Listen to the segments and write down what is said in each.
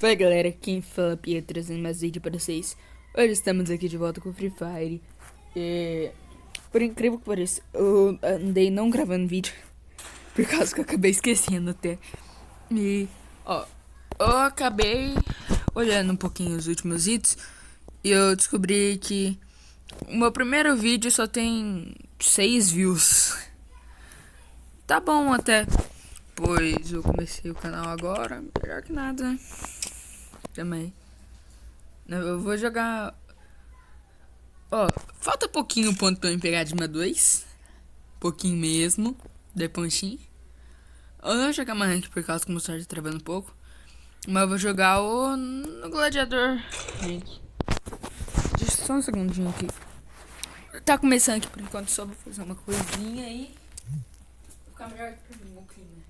Fala galera, quem fala é Pia trazendo mais vídeo para vocês. Hoje estamos aqui de volta com o Free Fire. Por incrível que pareça, eu andei não gravando vídeo por causa que eu acabei esquecendo até. E ó, eu acabei olhando um pouquinho os últimos vídeos e eu descobri que o meu primeiro vídeo só tem 6 views. Tá bom até, pois eu comecei o canal agora, melhor que nada, né? Também. Eu vou jogar. Ó, falta pouquinho o ponto pra eu pegar de uma 2. Pouquinho mesmo. De pontinho. Eu não vou jogar mais rank por causa que o meu server tá travando um pouco. Mas eu vou jogar no gladiador. Gente. Deixa só um segundinho aqui. Tá começando aqui por enquanto, só vou fazer uma coisinha aí. Vou ficar melhor aqui pra mim, o clima.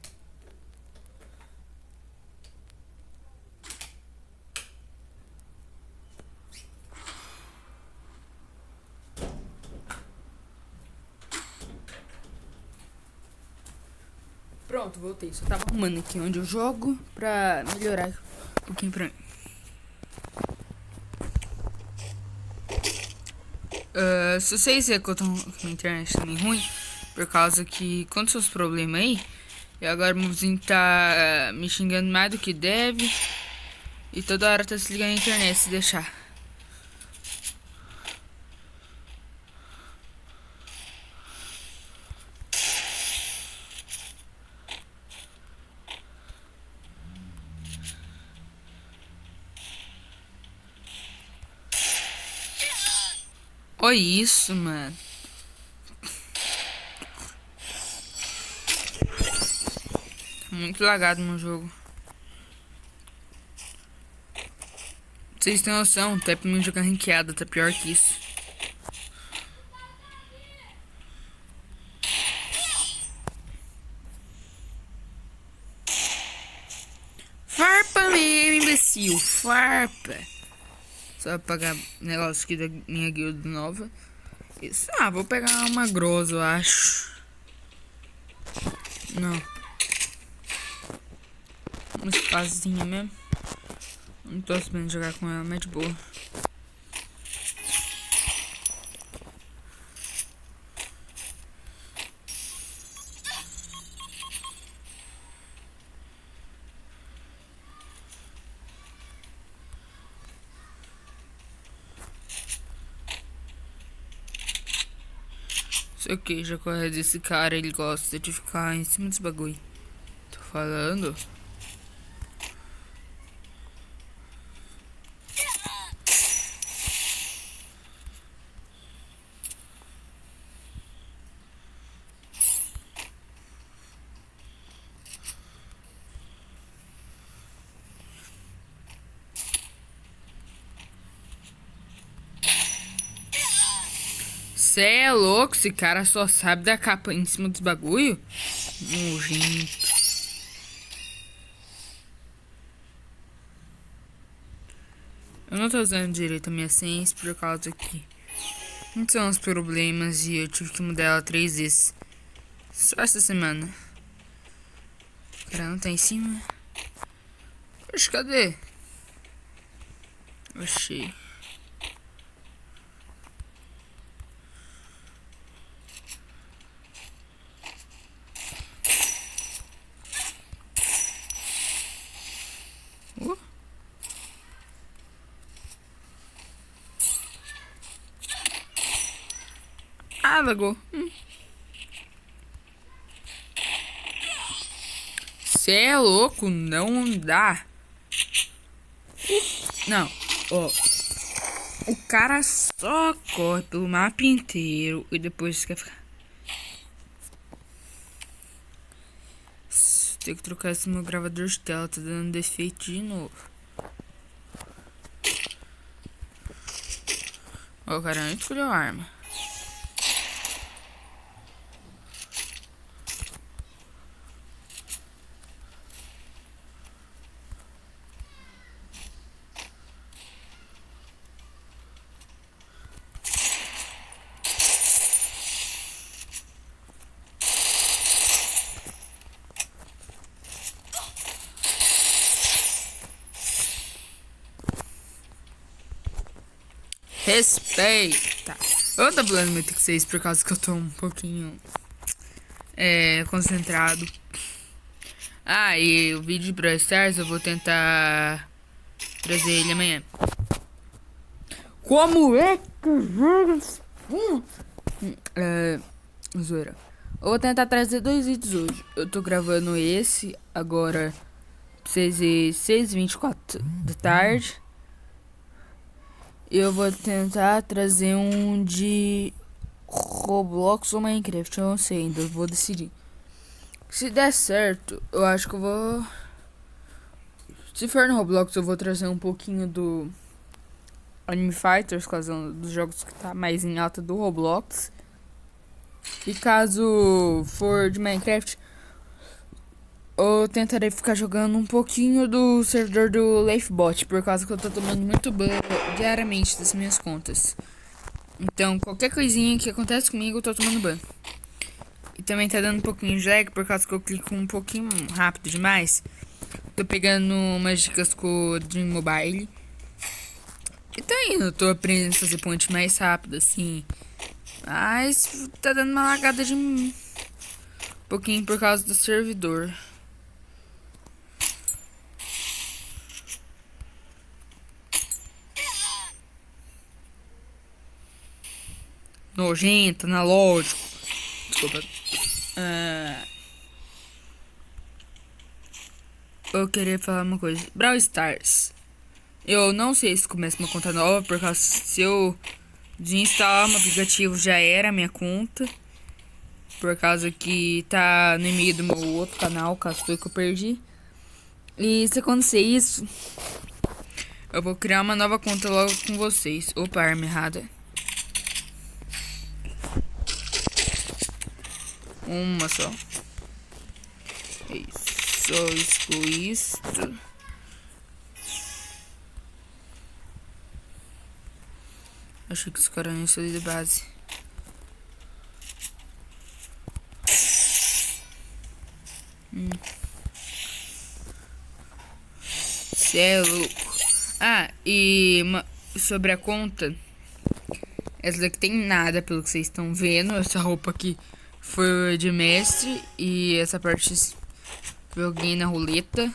Pronto, voltei. Só tava arrumando aqui onde eu jogo pra melhorar um pouquinho pra mim. Se vocês verem que eu tô com a internet também ruim, por causa que aconteceu os problemas aí, e agora o meu vizinho tá me xingando mais do que deve, e toda hora tá se ligando a internet se deixar. Olha isso, mano. Tá muito lagado no jogo. Vocês têm noção, até pra mim jogar ranqueada tá pior que isso. Farpa mesmo, imbecil, farpa. Só pra pagar negócio aqui da minha guilda nova. Isso, vou pegar uma grossa, eu acho. Não. Uma espazinha mesmo. Não tô sabendo jogar com ela, mas de boa. Sei o que, já corre desse cara, ele gosta de ficar em cima dos bagulho. Tô falando. Cê é louco, esse cara só sabe da capa em cima dos bagulho? Nojento. Eu não tô usando direito a minha senha por causa que não são os problemas e eu tive que mudar ela 3 vezes. Só essa semana. O cara não tá em cima. Oxe, cadê? Achei. Lagou. Cê é louco, não dá. Não, ó. O cara só corre pelo mapa inteiro e depois quer ficar. Tem que trocar esse meu gravador de tela, tá dando defeito de novo. Ó, o cara não escolheu a arma. Respeita. Eu tô falando muito com vocês por causa que eu tô um pouquinho concentrado. Ah, e o vídeo de Brawl Stars eu vou tentar trazer ele amanhã. Como é que... zoeira. Eu vou tentar trazer 2 vídeos hoje. Eu tô gravando esse agora 6h24 da tarde. Eu vou tentar trazer um de Roblox ou Minecraft, eu não sei ainda, eu vou decidir. Se der certo, eu acho que eu vou... Se for no Roblox, eu vou trazer um pouquinho do Anime Fighters, caso dos jogos que tá mais em alta do Roblox. E caso for de Minecraft, eu tentarei ficar jogando um pouquinho do servidor do Lifebot, por causa que eu tô tomando muito ban diariamente das minhas contas. Então, qualquer coisinha que acontece comigo, eu tô tomando ban. E também tá dando um pouquinho de lag, por causa que eu clico um pouquinho rápido demais. Tô pegando umas dicas com o Dream Mobile. E tá indo, eu tô aprendendo a fazer ponte mais rápido, assim. Mas tá dando uma lagada de um pouquinho por causa do servidor. Nojento, analógico. Desculpa. Eu queria falar uma coisa. Brawl Stars. Eu não sei se começa uma conta nova, por causa se eu desinstalar um aplicativo já era a minha conta. Por causa que tá no e-mail do meu outro canal, caso foi que eu perdi. E se acontecer isso, eu vou criar uma nova conta logo com vocês. Opa, arma errada. Uma só. Isso. Só excluir isto. Achei que os caras não saíram de base. Cê é louco. Ah, e sobre a conta. Essa daqui tem nada, pelo que vocês estão vendo. Essa roupa aqui foi de mestre. E essa parte joguei na roleta.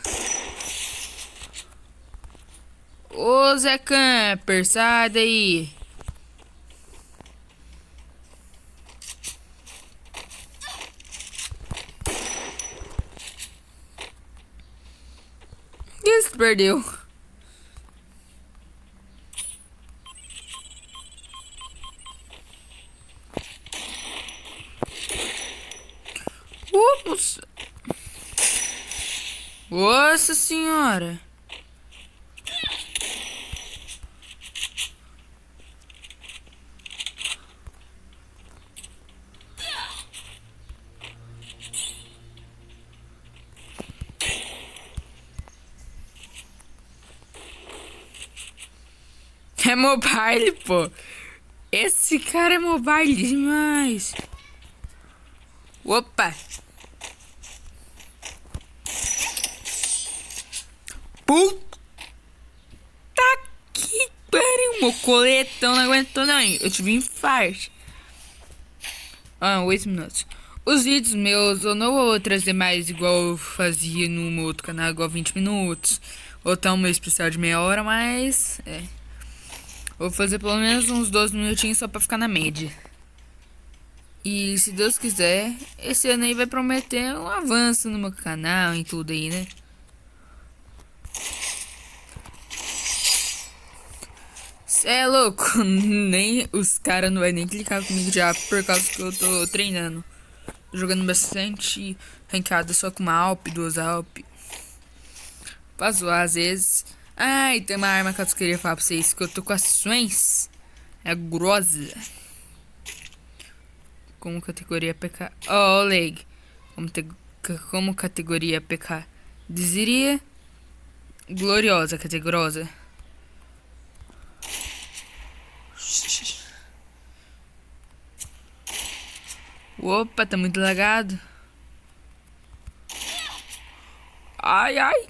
Ô Zé Camper, sai daí. Quem se perdeu? Nossa. Nossa senhora. É mobile, pô. Esse cara é mobile demais. Opa. Puta que pariu. Meu coletão não aguentou não, hein. Eu tive infarto. 8 minutos. Os vídeos meus eu não vou trazer mais igual eu fazia no meu outro canal, igual 20 minutos. Ou tá um meu especial de meia hora, mas... Vou fazer pelo menos uns 12 minutinhos só pra ficar na média. E se Deus quiser, esse ano aí vai prometer um avanço no meu canal e tudo aí, né? Cê é louco, nem os caras não vai nem clicar comigo já por causa que eu tô treinando. Jogando bastante rankada só com uma Alp, 2 Alp. Pra zoar às vezes. Ah, e tem uma arma que eu queria falar pra vocês, que eu tô com as Swens. É grossa. Como categoria PK. Oh, leg. Como categoria PK. Dizeria gloriosa, categorosa. Opa, tá muito lagado. Ai, ai.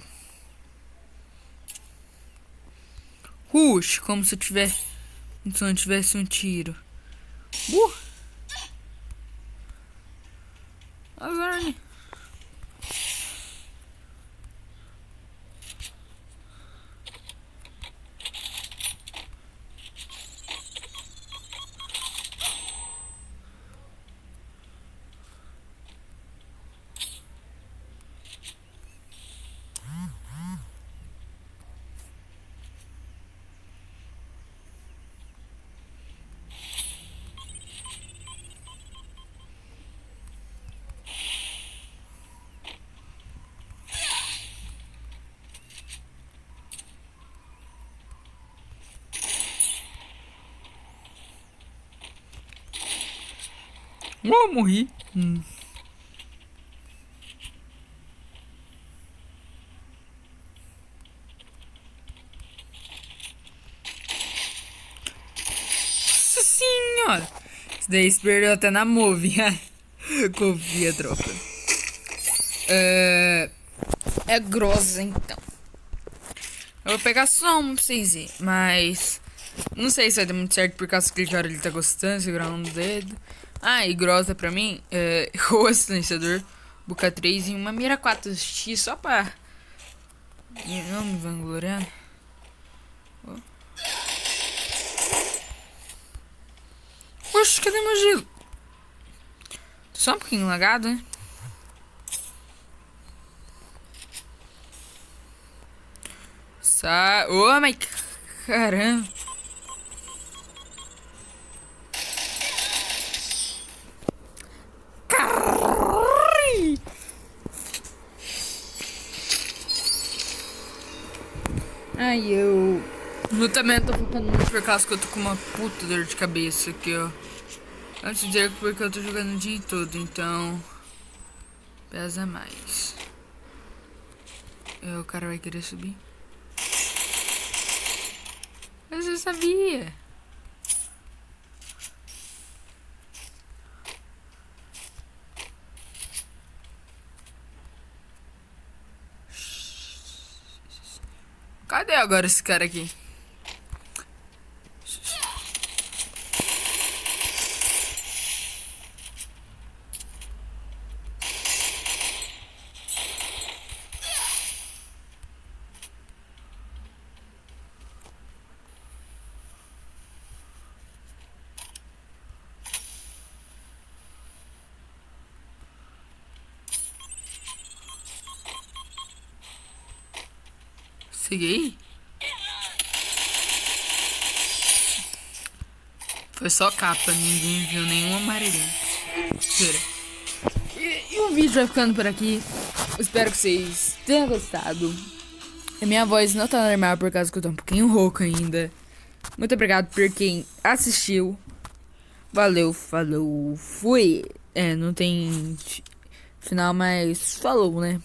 Rush, como se eu tiver Se não tivesse um tiro. Agora, né? Morri. Nossa senhora. Isso daí se perdeu até na move. Confia, tropa. É grossa, então. Eu vou pegar só um pra vocês verem. Mas não sei se vai dar muito certo por causa que aquele cara ele tá gostando, segurando no dedo. Ah, e grossa pra mim, o silenciador, Buca 3 e uma mira 4x só pra não me vangloriar. Oh. Oxe, cadê meu gelo? Tô só um pouquinho lagado, né? Oh, mas caramba. Ai, eu também tô focando muito por causa que eu tô com uma puta dor de cabeça aqui, ó. Antes de dizer porque eu tô jogando o dia todo, então pesa mais. O cara vai querer subir. Mas eu sabia. Cadê agora esse cara aqui? Segui? Foi só capa, ninguém viu nenhum amarelinho. Pera. E o vídeo vai ficando por aqui. Espero que vocês tenham gostado. A minha voz não tá normal por causa que eu tô um pouquinho rouco ainda. Muito obrigado por quem assistiu. Valeu, falou, fui. Não tem final, mas falou, né?